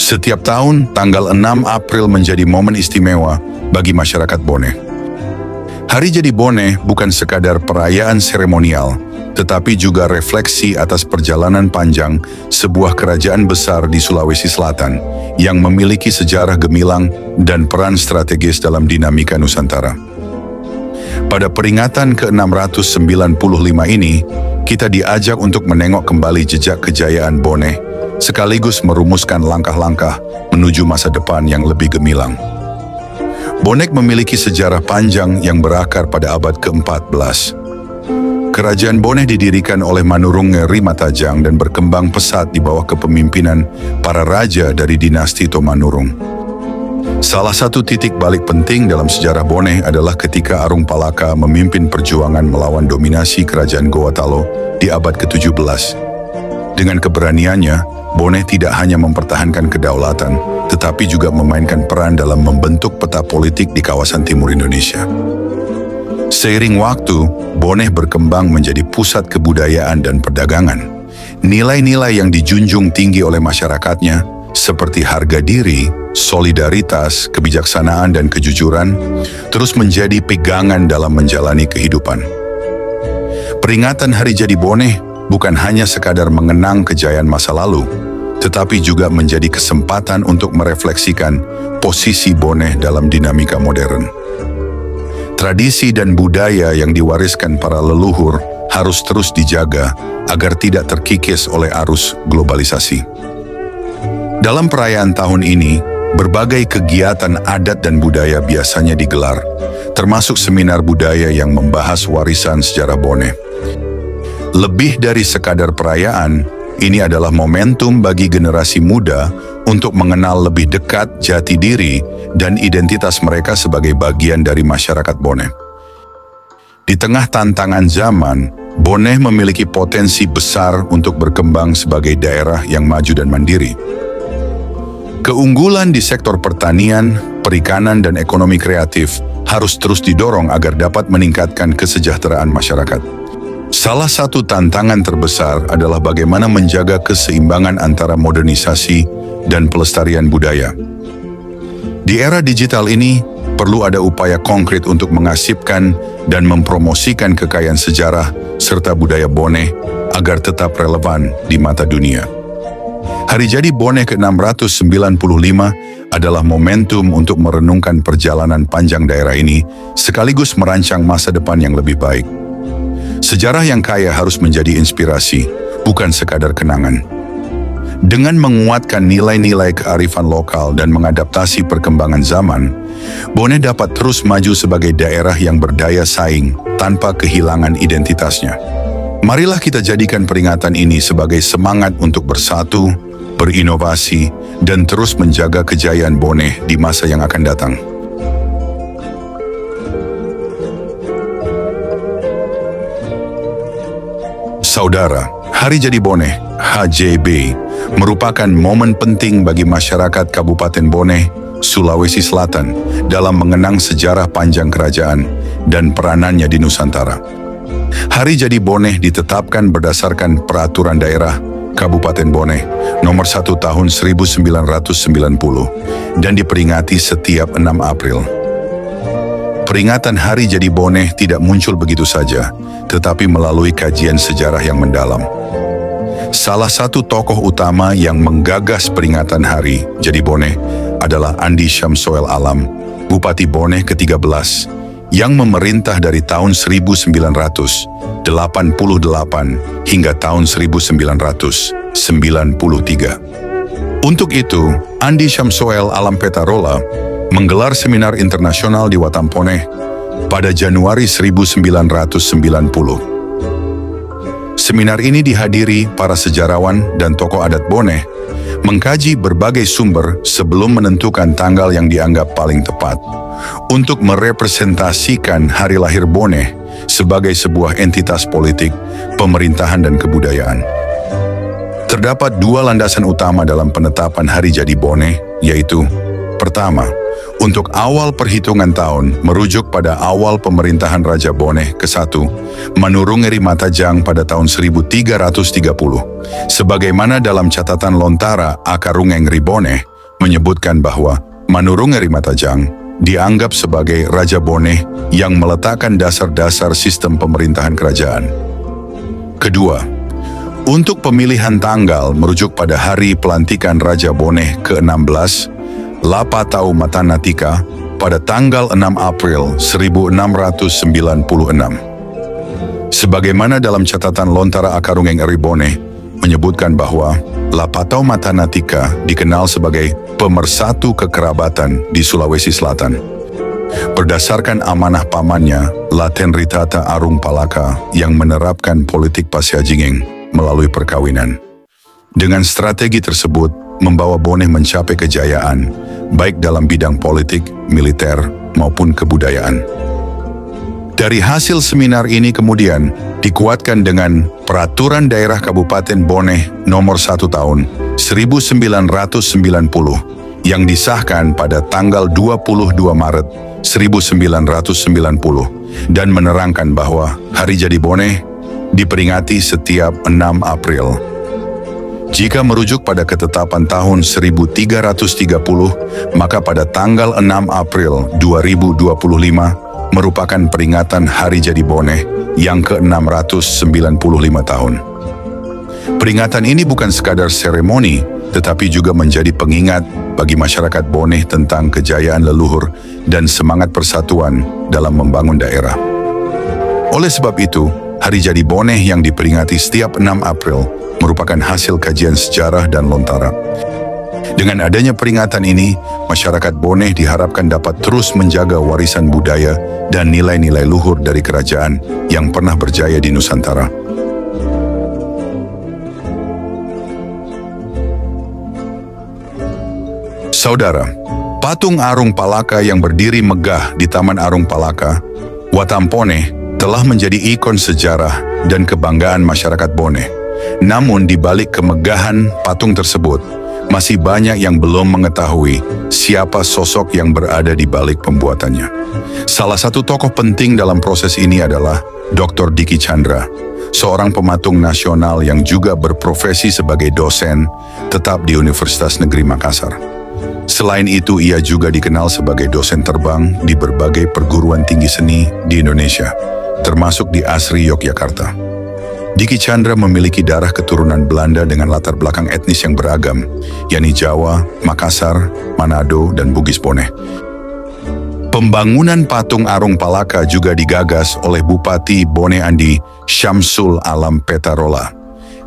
Setiap tahun, tanggal 6 April menjadi momen istimewa bagi masyarakat Bone. Hari Jadi Bone bukan sekadar perayaan seremonial, tetapi juga refleksi atas perjalanan panjang sebuah kerajaan besar di Sulawesi Selatan yang memiliki sejarah gemilang dan peran strategis dalam dinamika Nusantara. Pada peringatan ke-695 ini, kita diajak untuk menengok kembali jejak kejayaan Bone, sekaligus merumuskan langkah-langkah menuju masa depan yang lebih gemilang. Bonek memiliki sejarah panjang yang berakar pada abad ke-14. Kerajaan Bone didirikan oleh Manurung Ngeri Matajang dan berkembang pesat di bawah kepemimpinan para raja dari dinasti Tomanurung. Salah satu titik balik penting dalam sejarah Bone adalah ketika Arung Palaka memimpin perjuangan melawan dominasi kerajaan Gowatalo di abad ke-17. Dengan keberaniannya, Bone tidak hanya mempertahankan kedaulatan, tetapi juga memainkan peran dalam membentuk peta politik di kawasan timur Indonesia. Seiring waktu, Bone berkembang menjadi pusat kebudayaan dan perdagangan. Nilai-nilai yang dijunjung tinggi oleh masyarakatnya, seperti harga diri, solidaritas, kebijaksanaan, dan kejujuran, terus menjadi pegangan dalam menjalani kehidupan. Peringatan Hari Jadi Bone bukan hanya sekadar mengenang kejayaan masa lalu, tetapi juga menjadi kesempatan untuk merefleksikan posisi Bone dalam dinamika modern. Tradisi dan budaya yang diwariskan para leluhur harus terus dijaga agar tidak terkikis oleh arus globalisasi. Dalam perayaan tahun ini, berbagai kegiatan adat dan budaya biasanya digelar, termasuk seminar budaya yang membahas warisan sejarah Bone. Lebih dari sekadar perayaan, ini adalah momentum bagi generasi muda untuk mengenal lebih dekat jati diri dan identitas mereka sebagai bagian dari masyarakat Bone. Di tengah tantangan zaman, Bone memiliki potensi besar untuk berkembang sebagai daerah yang maju dan mandiri. Keunggulan di sektor pertanian, perikanan, dan ekonomi kreatif harus terus didorong agar dapat meningkatkan kesejahteraan masyarakat. Salah satu tantangan terbesar adalah bagaimana menjaga keseimbangan antara modernisasi dan pelestarian budaya. Di era digital ini, perlu ada upaya konkret untuk mengasipkan dan mempromosikan kekayaan sejarah serta budaya Bone agar tetap relevan di mata dunia. Hari Jadi Bone ke-695 adalah momentum untuk merenungkan perjalanan panjang daerah ini, sekaligus merancang masa depan yang lebih baik. Sejarah yang kaya harus menjadi inspirasi, bukan sekadar kenangan. Dengan menguatkan nilai-nilai kearifan lokal dan mengadaptasi perkembangan zaman, Bone dapat terus maju sebagai daerah yang berdaya saing tanpa kehilangan identitasnya. Marilah kita jadikan peringatan ini sebagai semangat untuk bersatu, berinovasi, dan terus menjaga kejayaan Bone di masa yang akan datang. Saudara, Hari Jadi Bone, HJB, merupakan momen penting bagi masyarakat Kabupaten Bone, Sulawesi Selatan, dalam mengenang sejarah panjang kerajaan dan peranannya di Nusantara. Hari Jadi Bone ditetapkan berdasarkan Peraturan Daerah Kabupaten Bone Nomor 1 Tahun 1990 dan diperingati setiap 6 April. Peringatan Hari Jadi Bone tidak muncul begitu saja, tetapi melalui kajian sejarah yang mendalam. Salah satu tokoh utama yang menggagas peringatan Hari Jadi Bone adalah Andi Syamsoel Alam, Bupati Bone ke-13, yang memerintah dari tahun 1988 hingga tahun 1993. Untuk itu, Andi Syamsoel Alam Petarola menggelar seminar internasional di Watampone pada Januari 1990. Seminar ini dihadiri para sejarawan dan tokoh adat Bone, mengkaji berbagai sumber sebelum menentukan tanggal yang dianggap paling tepat untuk merepresentasikan hari lahir Bone sebagai sebuah entitas politik, pemerintahan, dan kebudayaan. Terdapat dua landasan utama dalam penetapan Hari Jadi Bone, yaitu: pertama, untuk awal perhitungan tahun merujuk pada awal pemerintahan Raja Bone ke-1, Manurung Ngeri Matajang pada tahun 1330. Sebagaimana dalam catatan Lontara Akarung Ngeri Bone, menyebutkan bahwa Manurung Ngerimatajang dianggap sebagai Raja Boneh yang meletakkan dasar-dasar sistem pemerintahan kerajaan. Kedua, untuk pemilihan tanggal merujuk pada hari pelantikan Raja Boneh ke-16, Lapatau Matanatika, pada tanggal 6 April 1696. Sebagaimana dalam catatan Lontara Akarungeng Eri Boneh menyebutkan bahwa Lapatau Matanatika dikenal sebagai pemersatu kekerabatan di Sulawesi Selatan. Berdasarkan amanah pamannya, Laten Ritata Arung Palaka yang menerapkan politik Pasiajingeng melalui perkawinan. Dengan strategi tersebut, membawa Boneh mencapai kejayaan, baik dalam bidang politik, militer, maupun kebudayaan. Dari hasil seminar ini kemudian dikuatkan dengan Peraturan Daerah Kabupaten Boneh Nomor 1 Tahun 1990 yang disahkan pada tanggal 22 Maret 1990 dan menerangkan bahwa Hari Jadi Boneh diperingati setiap 6 April. Jika merujuk pada ketetapan tahun 1330, maka pada tanggal 6 April 2025 merupakan peringatan Hari Jadi Boneh yang ke-695 tahun. Peringatan ini bukan sekadar seremoni, tetapi juga menjadi pengingat bagi masyarakat Boneh tentang kejayaan leluhur dan semangat persatuan dalam membangun daerah. Oleh sebab itu, Hari Jadi Boneh yang diperingati setiap 6 April merupakan hasil kajian sejarah dan lontara. Dengan adanya peringatan ini, masyarakat Boneh diharapkan dapat terus menjaga warisan budaya dan nilai-nilai luhur dari kerajaan yang pernah berjaya di Nusantara. Saudara, patung Arung Palaka yang berdiri megah di Taman Arung Palaka, Watampone, telah menjadi ikon sejarah dan kebanggaan masyarakat Boneh. Namun di balik kemegahan patung tersebut, masih banyak yang belum mengetahui siapa sosok yang berada di balik pembuatannya. Salah satu tokoh penting dalam proses ini adalah Dr. Diki Chandra, seorang pematung nasional yang juga berprofesi sebagai dosen tetap di Universitas Negeri Makassar. Selain itu, ia juga dikenal sebagai dosen terbang di berbagai perguruan tinggi seni di Indonesia, termasuk di ASRI Yogyakarta. Diki Chandra memiliki darah keturunan Belanda dengan latar belakang etnis yang beragam, yakni Jawa, Makassar, Manado, dan Bugis Boneh. Pembangunan patung Arung Palaka juga digagas oleh Bupati Boneh Andi Syamsul Alam Petarola.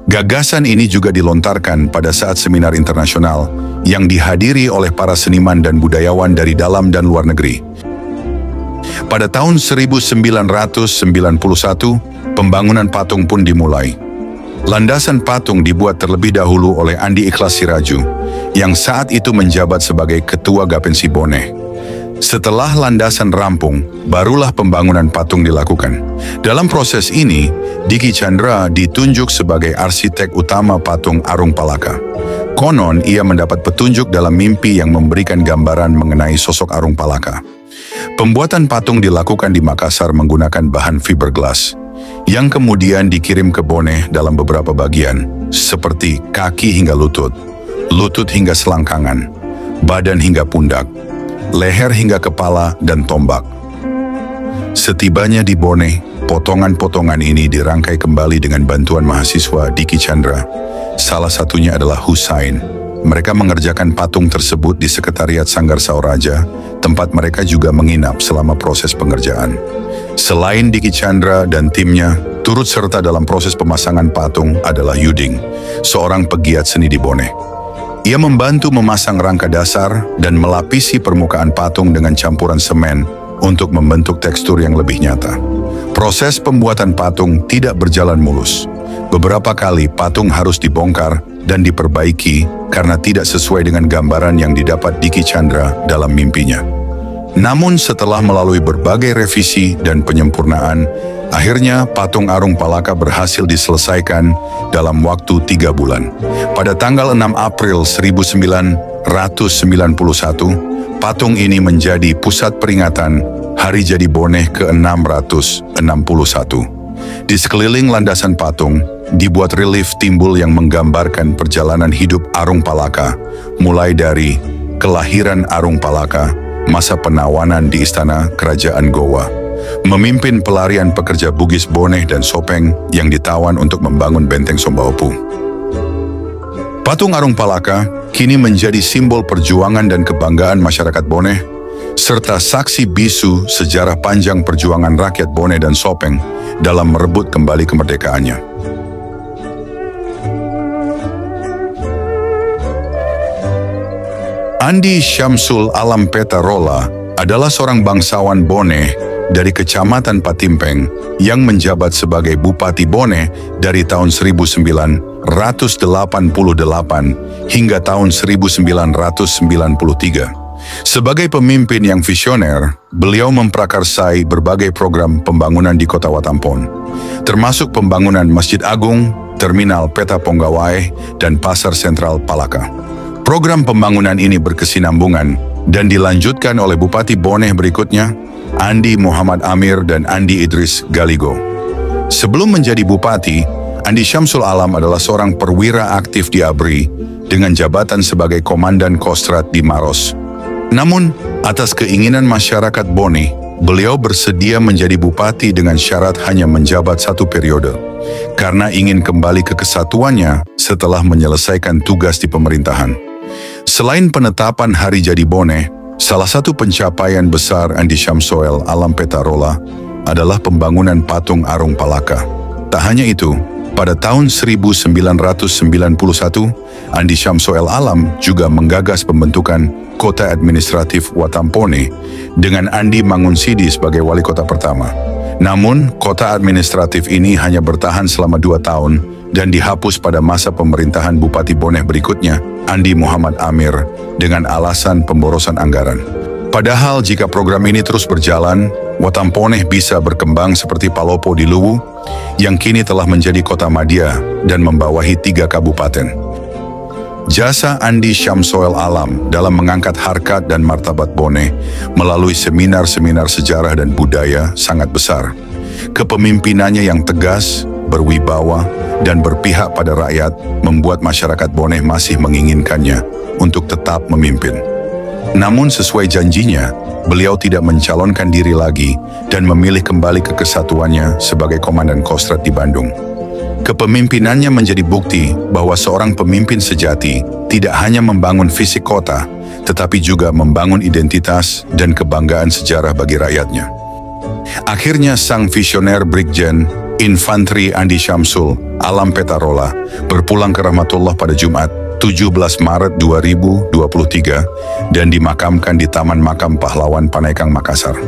Gagasan ini juga dilontarkan pada saat seminar internasional yang dihadiri oleh para seniman dan budayawan dari dalam dan luar negeri. Pada tahun 1991, pembangunan patung pun dimulai. Landasan patung dibuat terlebih dahulu oleh Andi Ikhlas Siraju, yang saat itu menjabat sebagai Ketua Gapensi Boneh. Setelah landasan rampung, barulah pembangunan patung dilakukan. Dalam proses ini, Diki Chandra ditunjuk sebagai arsitek utama patung Arung Palaka. Konon, ia mendapat petunjuk dalam mimpi yang memberikan gambaran mengenai sosok Arung Palaka. Pembuatan patung dilakukan di Makassar menggunakan bahan fiberglass, yang kemudian dikirim ke Boneh dalam beberapa bagian, seperti kaki hingga lutut, lutut hingga selangkangan, badan hingga pundak, leher hingga kepala, dan tombak. Setibanya di Boneh, potongan-potongan ini dirangkai kembali dengan bantuan mahasiswa Diki Chandra. Salah satunya adalah Husain. Mereka mengerjakan patung tersebut di Sekretariat Sanggar Saoraja, tempat mereka juga menginap selama proses pengerjaan. Selain Diki Chandra dan timnya, turut serta dalam proses pemasangan patung adalah Yuding, seorang pegiat seni di Boneh. Ia membantu memasang rangka dasar dan melapisi permukaan patung dengan campuran semen untuk membentuk tekstur yang lebih nyata. Proses pembuatan patung tidak berjalan mulus. Beberapa kali patung harus dibongkar dan diperbaiki karena tidak sesuai dengan gambaran yang didapat Diki Chandra dalam mimpinya. Namun setelah melalui berbagai revisi dan penyempurnaan, akhirnya patung Arung Palaka berhasil diselesaikan dalam waktu 3 bulan. Pada tanggal 6 April 1991, patung ini menjadi pusat peringatan Hari Jadi Boneh ke-661. Di sekeliling landasan patung, dibuat relief timbul yang menggambarkan perjalanan hidup Arung Palaka, mulai dari kelahiran Arung Palaka, masa penawanan di istana kerajaan Goa, memimpin pelarian pekerja Bugis Boneh dan Sopeng yang ditawan untuk membangun benteng Sombaopu. Patung Arung Palaka kini menjadi simbol perjuangan dan kebanggaan masyarakat Boneh, serta saksi bisu sejarah panjang perjuangan rakyat Boneh dan Sopeng dalam merebut kembali kemerdekaannya. Andi Syamsul Alam Petarola adalah seorang bangsawan Boneh dari Kecamatan Patimpeng yang menjabat sebagai Bupati Boneh dari tahun 1988 hingga tahun 1993. Sebagai pemimpin yang visioner, beliau memprakarsai berbagai program pembangunan di Kota Watampone, termasuk pembangunan Masjid Agung, Terminal Peta Ponggawai, dan Pasar Sentral Palaka. Program pembangunan ini berkesinambungan dan dilanjutkan oleh Bupati Boneh berikutnya, Andi Muhammad Amir dan Andi Idris Galigo. Sebelum menjadi bupati, Andi Syamsul Alam adalah seorang perwira aktif di ABRI dengan jabatan sebagai Komandan Kostrat di Maros. Namun, atas keinginan masyarakat Boneh, beliau bersedia menjadi bupati dengan syarat hanya menjabat 1 periode, karena ingin kembali ke kesatuannya setelah menyelesaikan tugas di pemerintahan. Selain penetapan Hari Jadi Boneh, salah satu pencapaian besar Andi Syamsul Alam Petarola adalah pembangunan patung Arung Palaka. Tak hanya itu, pada tahun 1991, Andi Syamsul Alam juga menggagas pembentukan Kota Administratif Watampone dengan Andi Mangunsidi sebagai wali kota pertama. Namun, kota administratif ini hanya bertahan selama 2 tahun dan dihapus pada masa pemerintahan Bupati Boneh berikutnya, Andi Muhammad Amir, dengan alasan pemborosan anggaran. Padahal jika program ini terus berjalan, Watampone bisa berkembang seperti Palopo di Luwu, yang kini telah menjadi kota madya dan membawahi 3 kabupaten. Jasa Andi Syamsul Alam dalam mengangkat harkat dan martabat Boneh melalui seminar-seminar sejarah dan budaya sangat besar. Kepemimpinannya yang tegas, berwibawa, dan berpihak pada rakyat membuat masyarakat Boneh masih menginginkannya untuk tetap memimpin. Namun sesuai janjinya, beliau tidak mencalonkan diri lagi dan memilih kembali ke kesatuannya sebagai Komandan Kostrat di Bandung. Kepemimpinannya menjadi bukti bahwa seorang pemimpin sejati tidak hanya membangun fisik kota, tetapi juga membangun identitas dan kebanggaan sejarah bagi rakyatnya. Akhirnya sang visioner Brigjen Infantri Andi Syamsul Alam Petarola berpulang ke rahmatullah pada Jumat 17 Maret 2023 dan dimakamkan di Taman Makam Pahlawan Panaikang Makassar.